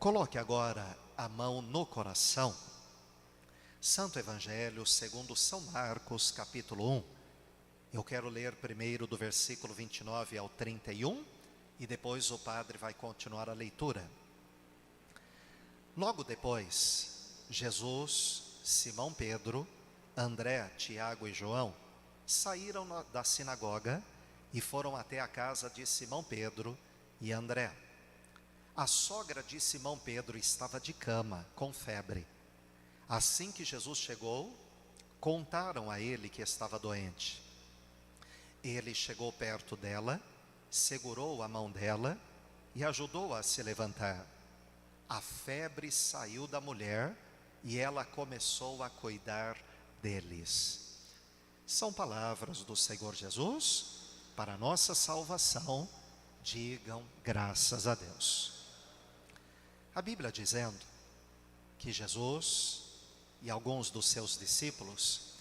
Coloque agora a mão no coração. Santo Evangelho segundo São Marcos, capítulo 1. Eu quero ler primeiro do versículo 29 ao 31 e depois o padre vai continuar a leitura. Logo depois, Jesus, Simão Pedro, André, Tiago e João saíram da sinagoga e foram até a casa de Simão Pedro e André. A sogra de Simão Pedro estava de cama, com febre. Assim que Jesus chegou, contaram a ele que estava doente. Ele chegou perto dela, segurou a mão dela e ajudou-a a se levantar. A febre saiu da mulher e ela começou a cuidar deles. São palavras do Senhor Jesus para a nossa salvação. Digam graças a Deus. A Bíblia dizendo que Jesus e alguns dos seus discípulos,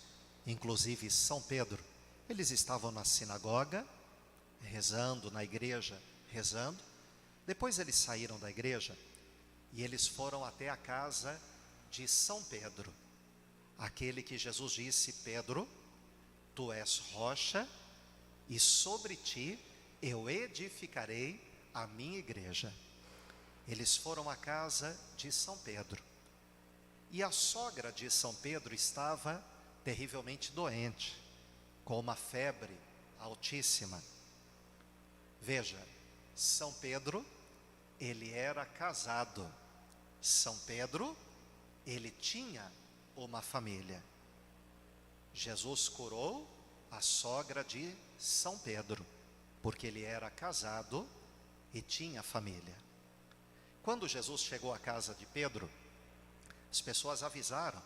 inclusive São Pedro, eles estavam na sinagoga, rezando, na igreja, rezando. Depois eles saíram da igreja e eles foram até a casa de São Pedro, aquele que Jesus disse: Pedro, tu és rocha e sobre ti eu edificarei a minha igreja. Eles foram à casa de São Pedro. E a sogra de São Pedro estava terrivelmente doente, com uma febre altíssima. Veja, São Pedro, ele era casado. São Pedro, ele tinha uma família. Jesus curou a sogra de São Pedro, porque ele era casado e tinha família. Quando Jesus chegou à casa de Pedro, as pessoas avisaram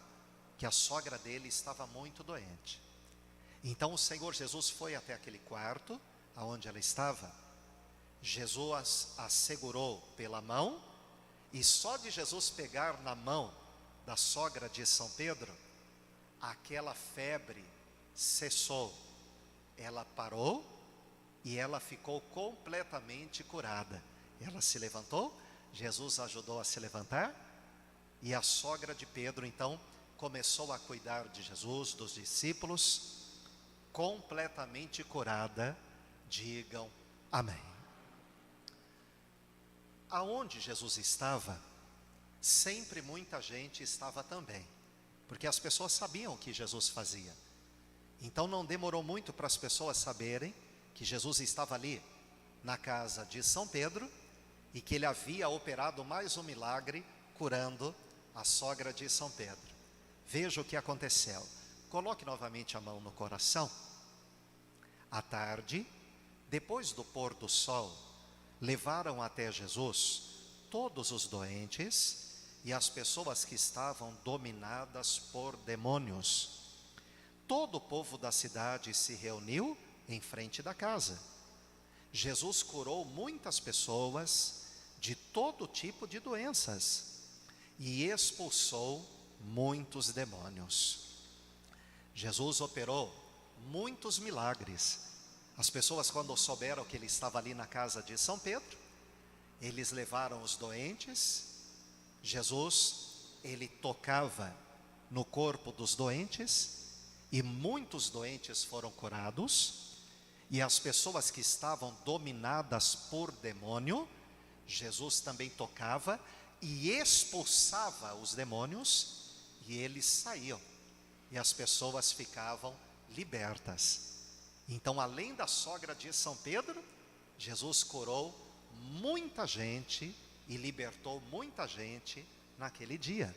que a sogra dele estava muito doente. Então o Senhor Jesus foi até aquele quarto onde ela estava. Jesus a segurou pela mão e só de Jesus pegar na mão da sogra de São Pedro, aquela febre cessou. Ela parou e ela ficou completamente curada. Ela se levantou, Jesus ajudou a se levantar e a sogra de Pedro então começou a cuidar de Jesus, dos discípulos, completamente curada. Digam amém. Aonde Jesus estava, sempre muita gente estava também, porque as pessoas sabiam o que Jesus fazia. Então não demorou muito para as pessoas saberem que Jesus estava ali na casa de São Pedro e que ele havia operado mais um milagre curando a sogra de São Pedro. Veja o que aconteceu. Coloque novamente a mão no coração. À tarde, depois do pôr do sol, levaram até Jesus todos os doentes e as pessoas que estavam dominadas por demônios. Todo o povo da cidade se reuniu em frente da casa. Jesus curou muitas pessoas de todo tipo de doenças e expulsou muitos demônios. Jesus operou muitos milagres. As pessoas, quando souberam que ele estava ali na casa de São Pedro, eles levaram os doentes. Jesus, ele tocava no corpo dos doentes e muitos doentes foram curados. E as pessoas que estavam dominadas por demônio, Jesus também tocava e expulsava os demônios e eles saíam e as pessoas ficavam libertas. Então, além da sogra de São Pedro, Jesus curou muita gente e libertou muita gente naquele dia.